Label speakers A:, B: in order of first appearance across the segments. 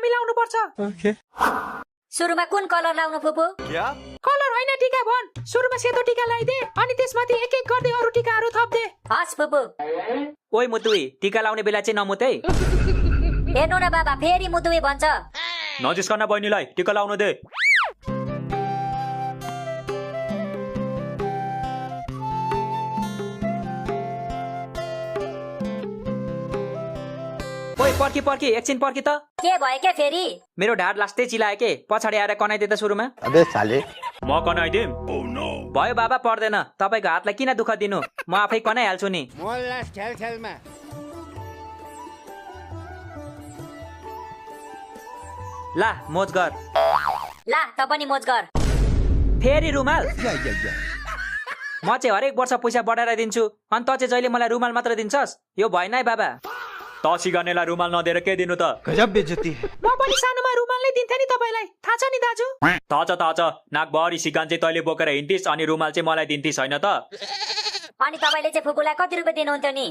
A: हामी लाउनु पर्छ।
B: ओके
C: सुरुमा कुन कलर लाउनु फुपू?
A: कलर होइन टीका भन। सुरुमा सेतो टीका लगाइदे अनि त्यसमाथि एक एक गर्दै अरू टीकाहरू थप्दे।
C: हस् फुपू।
D: ओइ मुतुई टीका लाउने बेला चाहिँ नमुतै।
C: हेर्नु न बाबा फेरि मुतुई भन्छ।
D: नजिस्कन बहिनीलाई टीका लाउन दे। ओइ पर्खी पर्खी एकछिन पर्खी त।
C: के भयो के फेरि?
D: मेरो ढाड लास्टै चिलायो के, पछाडि आएर कनाइदे त सुरुमा।
B: अबे साले
D: म कनाइदिम। भयो बाबा पर्दैन, तपाईको हातलाई किन दुःख दिनु, म आफै कनाइहाल्छु नि। ला मोज गर।
C: ला त पनि मोज गर।
D: फेरि रुमाल? म चाहिँ हरेक वर्ष पैसा बढाएर दिन्छु अनि त चाहिँ जहिले मलाई रुमाल मात्र दिन्छस्? यो भएन है बाबा। त सिगानेलाई रुमाल नदिएर के दिनु त?
B: गजब बेइज्जती है।
A: म पनि सानोमा रुमाल नै दिन्थे नि तपाईलाई, थाहा छ नि दाजु?
D: थाहा छ, नाकभरि सिगान चाहिँ तैँले बोकेर हिँड्थिस् अनि रुमाल चाहिँ मलाई दिन्थिस् होइन त?
C: अनि तपाईले चाहिँ फुपूलाई कति रुपियाँ दिनुहुन्थ्यो नि?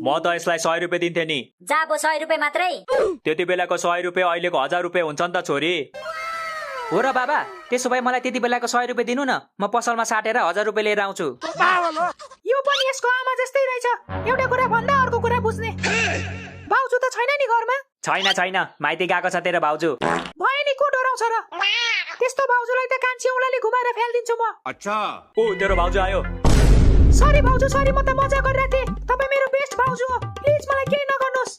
D: म त यसलाई 100 रुपियाँ दिन्थे नि।
C: जाबो 100 रुपियाँ मात्रै?
D: त्यति बेलाको 100 रुपियाँ अहिलेको 1000 रुपियाँ हुन्छ नि त छोरी। हो र बाबा, त्यसो भए मलाई त्यति बेलाको 100 रुपियाँ दिनु न, म पसलमा साटेर 1000 रुपियाँ लिएर आउँछु।
A: यो पनि यसको आमा जस्तै रहेछ, एउटा कुरा भन्दा अर्को कुरा बुझ्ने। भाउजू त छैन नि घरमा?
D: छैन, माइती गएको छ तेरो भाउजू।
A: भयो नि, को डराउँछ र? त्यस्तो भाउजूलाई त कान्छी औँलाले घुमाएर फ्यालिदिन्छु म।
B: अच्छा
D: ओ तेरो भाउजू आयो।
A: सरी भाउजू, सरी, म त मजा गरिरहेको थिएँ। तपाईँ मेरो बेस्ट भाउजू हो, प्लिज मलाई केही नगर्नुहोस्।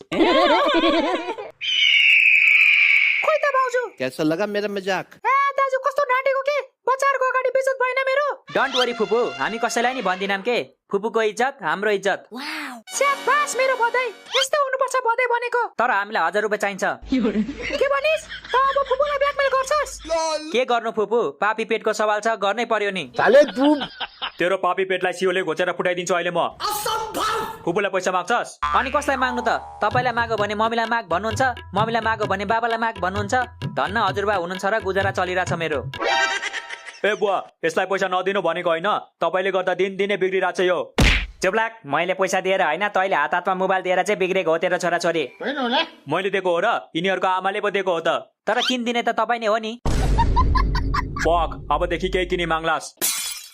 A: खोइ त भाउजू।
B: कैसा लगा मेरा मजाक?
A: ए दाजु कस्तो ढाँटेको के? बच्चाहरूको अगाडि बेइज्जत भएन मेरो?
D: डोन्ट वरी फुपू, हामी कसैलाई नि भन्दिनौँ के। फुपूको इज्जत हाम्रो इज्जत।
A: स्याबास मेरो बधाई, यस्तो हुनुपर्छ बधाई भनेको।
D: तर हामीलाई 1000 रुपियाँ चाहिन्छ।
A: के भनिस्? त अब फुपूलाई ब्ल्याकमेल गर्छस्?
D: के गर्नु फुपू, पापी पेटको सवाल छ, गर्नै पर्यो नि।
B: साले तू
D: तेरो पापी पेटलाई सियोले घोचेर फुटाइदिन्छु अहिले म। फुपूलाई पैसा माग्छस्? अनि कसलाई माग्नु त? तपाईलाई माग्यो भने मम्मीलाई माग भन्नुहुन्छ, मम्मीलाई माग्यो भने बाबालाई माग भन्नुहुन्छ। धन्न हजुरबा हुनुहुन्छ र गुजारा चलिरहेछ मेरो। ए बुवा, यसलाई पैसा नदिनु भनेको होइन, तपाईले गर्दा दिनदिनै बिग्रिरहेछ यो। चुप्लाक, मैले पैसा दिएर होइन, तैँले हात हातमा मोबाइल दिएर चाहिँ बिग्रेको हो तेरो छोराछोरी। मैले दिएको हो र यिनीहरूको आमाले पो दिएको हो त? तर किनिदिने त तपाईँ नै हो नि। पक, अबदेखि केही किनी माग्लास्।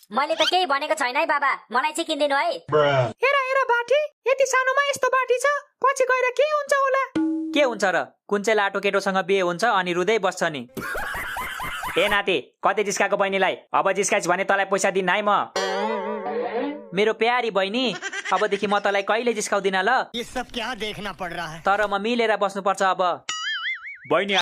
C: मैले त केही भनेको छैन है बाबा, मलाई चाहिँ किनिदिनु है।
A: हेर बाठी, यति सानोमा यस्तो बाठी छ, पछि गएर के हुन्छ होला?
D: के हुन्छ र? कुन चाहिँ लाटो केटोसँग बिहे हुन्छ अनि रुँदै बस्छ नि। ए नाति, कति जिस्काको बहिनीलाई? अब जिस्काइस् भने तँलाई पैसा दिन है म। मेरो प्यारी बहिनी, अबदेखि म तँलाई कहिले जिस्काउँदिन ल।
E: ये सब क्या देखना पड़ रहा है?
D: तर म मिलेर बस्नुपर्छ अब। बहिनी